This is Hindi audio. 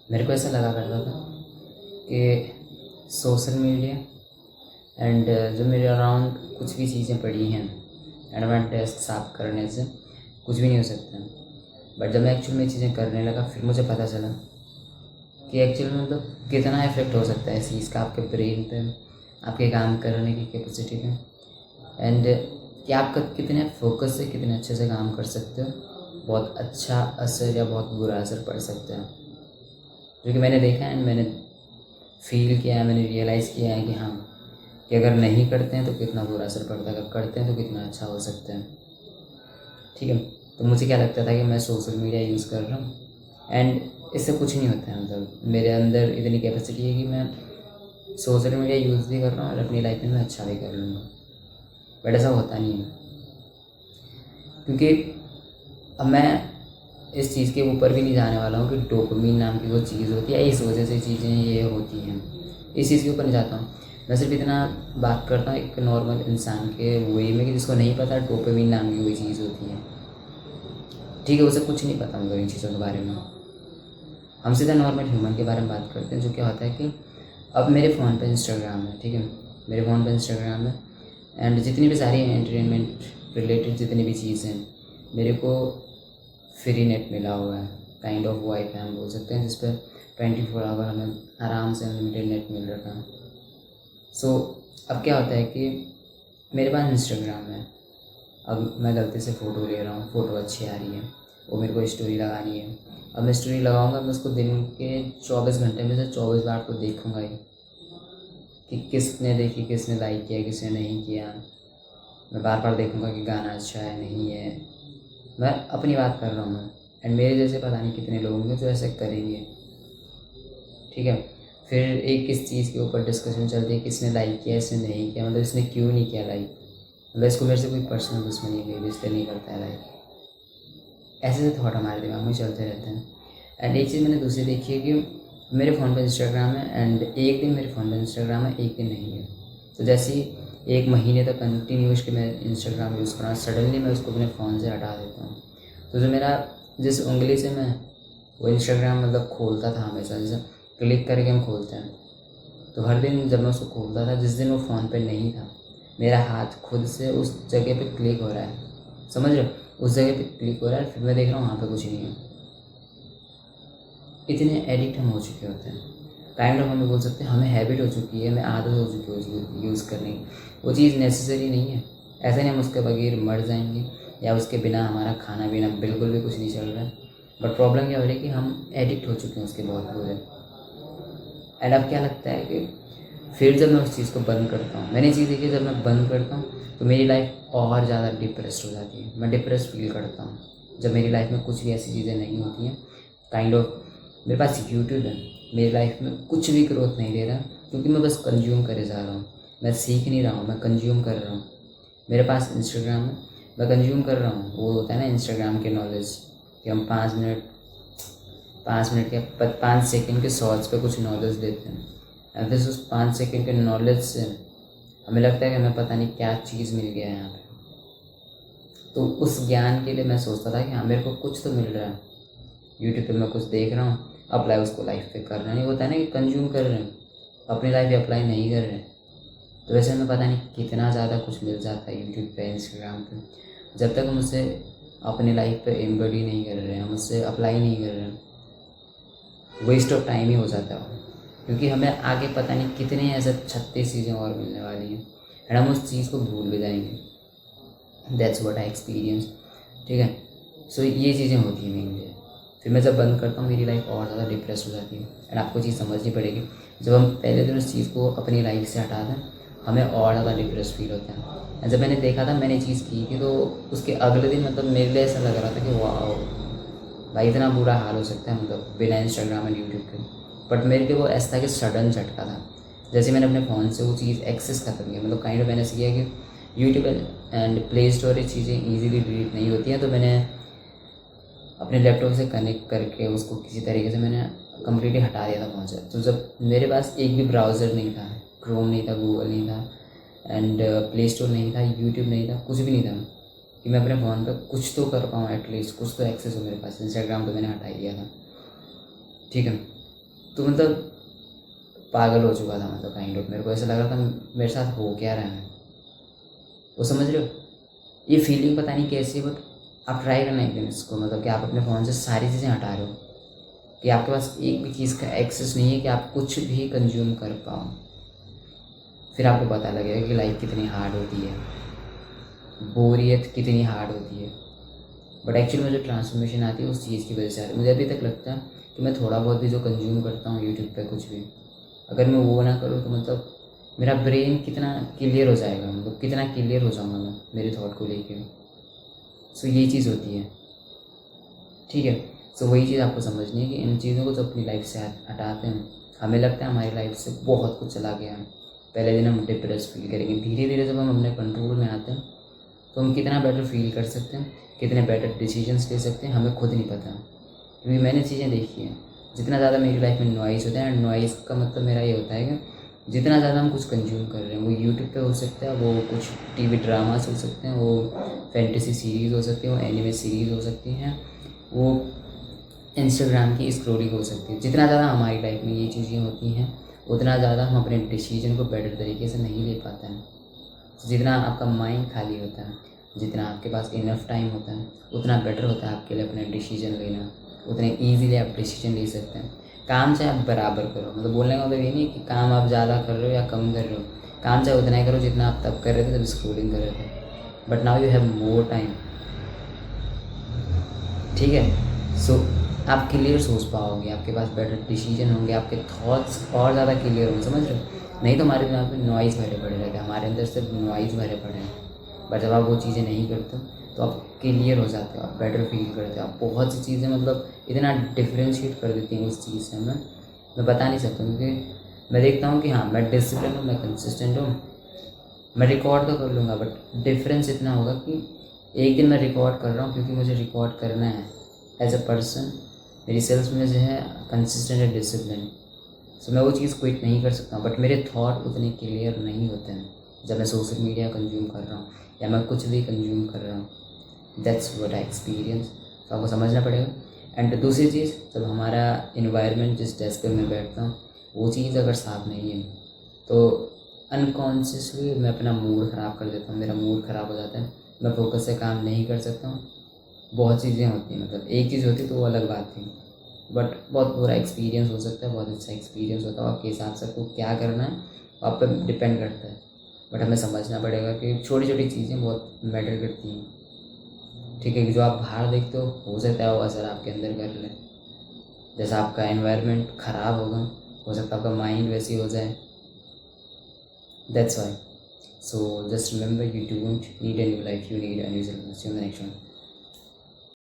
मेरे को ऐसा लगा करता था कि सोशल मीडिया एंड जो मेरे अराउंड कुछ भी चीज़ें पड़ी हैं एंड मेरा डेस्क साफ करने से कुछ भी नहीं हो सकता। बट जब मैं एक्चुअल में चीज़ें करने लगा फिर मुझे पता चला कि एक्चुअल में मतलब कितना इफेक्ट हो सकता है इस चीज़ का आपके ब्रेन पे, आपके काम करने की कैपेसिटी पे, एंड कि आप कितने फोकस से कितने अच्छे से काम कर सकते हो। बहुत अच्छा असर या बहुत बुरा असर पड़ सकता है, जो कि मैंने देखा एंड मैंने फील किया है, मैंने रियलाइज़ किया है कि हाँ, कि अगर नहीं करते हैं तो कितना बुरा असर पड़ता है, अगर करते हैं तो कितना अच्छा हो सकता है। ठीक है, तो मुझे क्या लगता था कि मैं सोशल मीडिया यूज़ कर रहा हूँ एंड इससे कुछ नहीं होता है, मतलब मेरे अंदर इतनी कैपेसिटी है कि मैं सोशल मीडिया यूज़ भी कर रहा हूँ और अपनी लाइफ में मैं अच्छा भी कर लूँगा। बट ऐसा होता नहीं है, क्योंकि अब मैं इस चीज़ के ऊपर भी नहीं जाने वाला हूँ कि डोपामिन नाम की वो चीज़ होती है, इस वजह से चीज़ें ये होती हैं, इस चीज़ के ऊपर नहीं जाता हूँ। मैं सिर्फ इतना बात करता हूँ एक नॉर्मल इंसान के वे में कि जिसको नहीं पता डोपामिन नाम की कोई चीज़ होती है। ठीक है, उसे कुछ नहीं पता मतलब इन चीज़ों के बारे में। हम सीधा नॉर्मल ह्यूमन के बारे में बात करते हैं। जो क्या होता है कि अब मेरे फ़ोन पे इंस्टाग्राम है, ठीक है, मेरे फ़ोन पे इंस्टाग्राम है एंड जितनी भी सारी एंटरटेनमेंट रिलेटेड जितनी भी चीज़ें हैं, मेरे को फ्री नेट मिला हुआ है, काइंड ऑफ वाईफाई हम बोल सकते हैं, जिस पर 24 आवर हमें आराम से अनलिमिटेड नेट मिल रखा है। सो अब क्या होता है कि मेरे पास इंस्टाग्राम है, अब मैं गलती से फ़ोटो ले रहा हूँ, फ़ोटो अच्छी आ रही है, वो मेरे को स्टोरी लगानी है। अब मैं स्टोरी लगाऊंगा, मैं उसको दिन के 24 घंटे में से 24 बार तो देखूंगा ही कि किसने देखी, किसने लाइक किया, किसने नहीं किया। मैं बार बार देखूंगा कि गाना अच्छा है नहीं है। मैं अपनी बात कर रहा हूँ मैं, एंड मेरे जैसे पता नहीं कितने लोग होंगे जो ऐसे करेंगे। ठीक है, फिर एक किस चीज़ के ऊपर डिस्कशन चलती है, किसने लाइक किया, इसने नहीं किया, मतलब इसने क्यों नहीं किया लाइक, मतलब इसको मेरे से कोई पर्सनल दुश्मनी है, इसलिए नहीं करता है लाइक। ऐसे से थॉट हमारे दिमाग में चलते रहते हैं। एंड एक चीज़ मैंने दूसरी देखी है कि मेरे फ़ोन पर इंस्टाग्राम है एंड एक दिन मेरे फ़ोन पर इंस्टाग्राम है, एक दिन नहीं है। तो जैसे ही 1 महीने तक कंटिन्यूस के मैं इंस्टाग्राम यूज़ कर रहा हूँ, सडनली मैं उसको अपने फ़ोन से हटा देता हूँ। तो जो मेरा जिस उंगली से मैं वो इंस्टाग्राम मतलब खोलता था हमेशा, जैसे क्लिक करके हम खोलते हैं, तो हर दिन जब मैं उसको खोलता था, जिस दिन वो फ़ोन पे नहीं था, मेरा हाथ खुद से उस जगह पे क्लिक हो रहा है, समझ रहे हो, उस जगह पे क्लिक हो रहा है, फिर मैं देख रहा हूँ वहाँ पे कुछ नहीं है। इतने एडिक्ट हम हो चुके होते हैं, काइंड ऑफ हमें बोल सकते हैं, हमें हैबिट हो चुकी है, हमें आदत हो चुकी है उसकी यूज़ करने की। वो चीज़ नेसेसरी नहीं है, ऐसा नहीं हम उसके बगैर मर जाएंगे या उसके बिना हमारा खाना पीना बिल्कुल भी कुछ नहीं चल रहा है। बट प्रॉब्लम क्या हो रही है कि हम एडिक्ट हो चुके हैं उसके बहुत बुरे। एंड अब क्या लगता है कि फिर जब मैं उस चीज़ को बंद करता हूँ, मैंने चीज़ देखी, जब मैं बंद करता हूँ तो मेरी लाइफ और ज़्यादा डिप्रेस्ड हो जाती है, मैं डिप्रेस फील करता हूँ जब मेरी लाइफ में कुछ भी ऐसी चीज़ें नहीं होती हैं। काइंड ऑफ मेरे पास यूट्यूब है, मेरी लाइफ में कुछ भी ग्रोथ नहीं दे रहा, क्योंकि मैं बस कंज्यूम करे जा रहा हूँ, मैं सीख नहीं रहा हूँ, मैं कंज्यूम कर रहा हूँ। मेरे पास इंस्टाग्राम है, मैं कंज्यूम कर रहा हूँ, वो होता है ना इंस्टाग्राम के नॉलेज, कि हम 5 मिनट के 5 सेकंड के शॉर्ट्स पे कुछ नॉलेज देते हैं, और फिर उस 5 सेकंड के नॉलेज से हमें लगता है कि हमें पता नहीं क्या चीज़ मिल गया है यहाँ पे। तो उस ज्ञान के लिए मैं सोचता था कि हाँ, मेरे को कुछ तो मिल रहा है, यूट्यूब पे मैं कुछ देख रहा हूँ, अप्लाई उसको लाइफ पे करना नहीं होता है ना, कि कंज्यूम कर रहे हैं, अपनी लाइफ पे अप्लाई नहीं कर रहे हैं। तो वैसे हमें पता नहीं कितना ज़्यादा कुछ मिल जाता है यूट्यूब पे, इंस्टाग्राम पे, जब तक हम उससे अपनी लाइफ पे एम्बडी नहीं कर रहे हैं, हम उससे अप्लाई नहीं कर रहे हैं, वेस्ट ऑफ टाइम ही हो जाता है। क्योंकि हमें आगे पता नहीं कितने ऐसे 36 चीज़ें और मिलने वाली हैं एंड हम उस चीज़ को भूल भी जाएंगे। That's what I experience. ठीक है, सो ये चीज़ें होती हैं मेनली। फिर मैं जब बंद करता हूँ मेरी लाइफ और ज़्यादा डिप्रेस हो जाती है। एंड आपको चीज़ समझनी पड़ेगी, जब हम पहले दिन उस चीज़ को अपनी लाइफ से हटा दें, हमें और ज़्यादा डिप्रेस फील होता है। एंड जब मैंने देखा था, मैंने चीज़ की थी, तो उसके अगले दिन मतलब मेरे लिए ऐसा लग रहा था कि वाह भाई, इतना बुरा हाल हो सकता है मतलब बिना इंस्टाग्राम एंड यूट्यूब के। बट मेरे लिए वो ऐसा था कि सडन झटका था, जैसे मैंने अपने फ़ोन से वो चीज़ एक्सेस ख़त्म किया, मतलब काइंड ऑफ मैंने ऐसे किया कि यूट्यूब एंड प्ले स्टोर ये चीज़ें ईजीली डिलीट नहीं होती हैं, तो मैंने अपने लैपटॉप से कनेक्ट करके उसको किसी तरीके से मैंने कम्प्लीटली हटा दिया था फ़ोन से। तो जब मेरे पास एक भी ब्राउज़र नहीं था, क्रोम नहीं था, गूगल नहीं था एंड प्ले स्टोर नहीं था, यूट्यूब नहीं था, कुछ भी नहीं था कि मैं अपने फ़ोन पर कुछ तो कर पाऊँ, एटलीस्ट कुछ तो एक्सेस हो मेरे पास। इंस्टाग्राम तो मैंने हटा ही दिया था, ठीक है। तो मतलब पागल हो चुका था, मतलब काइंड ऑफ मेरे को ऐसा लग रहा था मेरे साथ हो क्या रहा है। वो समझ रहे हो, ये फीलिंग पता नहीं कैसी है, बट आप ट्राई करना एक दिन इसको, मतलब कि आप अपने फ़ोन से सारी चीज़ें हटा रहे हो कि आपके पास एक भी चीज़ का एक्सेस नहीं है कि आप कुछ भी कंज्यूम कर पाओ। फिर आपको पता लगेगा कि लाइफ कितनी हार्ड होती है, बोरियत कितनी हार्ड होती है। बट एक्चुअली में जो ट्रांसफॉर्मेशन आती है उस चीज़ की वजह से आती है। मुझे अभी तक लगता है कि मैं थोड़ा बहुत भी जो कंज्यूम करता हूँ यूट्यूब पे कुछ भी, अगर मैं वो ना करूँ तो मतलब मेरा ब्रेन कितना क्लियर हो जाएगा, मतलब कितना क्लियर हो जाऊँगा मैं मेरे थॉट को लेके। सो यही चीज़ होती है, ठीक है। सो वही चीज़ आपको समझनी है कि इन चीज़ों को जो अपनी लाइफ से हटाते हैं, हमें लगता है हमारी लाइफ से बहुत कुछ चला गया है। पहले दिन हम डिप्रेस फील करेंगे, धीरे धीरे जब हम अपने कंट्रोल में आते हैं तो हम कितना बेटर फील कर सकते हैं, कितने बेटर डिसीजंस ले सकते हैं, हमें खुद नहीं पता। क्योंकि मैंने चीज़ें देखी हैं, जितना ज़्यादा मेरी लाइफ में नॉइज़ होता है, एंड नॉइज़ का मतलब मेरा ये होता है कि जितना ज़्यादा हम कुछ कंज्यूम कर रहे हैं, वो यूट्यूब पे हो सकता है, वो कुछ टीवी ड्रामास हो सकते हैं, वो फैंटेसी सीरीज़ हो सकती है, वो एनिमे सीरीज़ हो सकती हैं, वो इंस्टाग्राम की स्क्रॉलिंग हो सकती है। जितना ज़्यादा हमारी लाइफ में ये चीज़ें होती हैं, उतना ज़्यादा हम अपने डिसीजन को बेटर तरीके से नहीं ले पाते हैं। जितना आपका माइंड खाली होता है, जितना आपके पास इनफ टाइम होता है, उतना बेटर होता है आपके लिए अपने डिसीजन लेना, उतने ईजीली आप डिसीजन ले सकते हैं। काम चाहे आप बराबर करो, मतलब बोलने का मतलब ये नहीं कि काम आप ज़्यादा कर रहे हो या कम कर रहे हो, काम चाहे उतना ही करो जितना आप तब कर रहे थे जब स्क्रोलिंग कर रहे थे, but now you have more time, ठीक है। सो आप क्लियर सोच पाओगे, आपके पास बेटर डिसीजन होंगे, आपके थॉट्स और ज़्यादा क्लियर होंगे, समझ रहे हो। नहीं तो हमारे दिमाग में नॉइज़ भरे पड़े रहते हैं, हमारे अंदर सिर्फ नॉइज़ भरे पड़े हैं। बट जब आप वो चीज़ें नहीं करते तो आप क्लियर हो जाते हो, आप बेटर फील करते हो, आप बहुत सी चीज़ें मतलब इतना डिफ्रेंशिएट कर देती हैं उस चीज़ से। मैं बता नहीं सकता, क्योंकि मैं देखता हूँ कि हाँ मैं डिसिप्लिन हूँ, मैं कंसिस्टेंट हूँ, मैं रिकॉर्ड तो कर लूँगा, बट डिफरेंस इतना होगा कि एक दिन मैं रिकॉर्ड कर रहा हूँ क्योंकि मुझे रिकॉर्ड करना है एज अ पर्सन, मेरी सेल्फ में जो है कंसिस्टेंट है, डिसिप्लिन। सो मैं वो चीज़ क्विट नहीं कर सकता, बट मेरे थॉट उतने क्लियर नहीं होते हैं जब मैं सोशल मीडिया कंज्यूम कर रहा हूँ या मैं कुछ भी कंज्यूम कर रहा हूँ। That's what I experience. तो आपको समझना पड़ेगा। एंड दूसरी चीज़, जब हमारा इन्वायरमेंट जिस डेस्क पे मैं बैठता हूँ वो चीज़ अगर साफ़ नहीं है तो अनकॉन्शियसली मैं अपना मूड ख़राब कर देता हूँ, मेरा मूड ख़राब हो जाता है, मैं फोकस से काम नहीं कर सकता हूँ। बहुत चीज़ें होती हैं, मतलब एक चीज़ होती तो वो अलग बात थी, बट बहुत बुरा एक्सपीरियंस हो सकता है, बहुत अच्छा एक्सपीरियंस होता है, आपके हिसाब से आपको क्या करना है आप पर डिपेंड करता है। बट हमें समझना पड़ेगा कि छोटी छोटी चीज़ें बहुत मैटर करती हैं, ठीक है। कि जो आप बाहर देखते हो सकता है वो असर आपके अंदर कर ले। जैसा आपका एनवायरनमेंट ख़राब होगा, हो सकता है आपका माइंड वैसी हो जाए। That's why, so just remember, you don't need a new life, you need a new self. See you in the next one.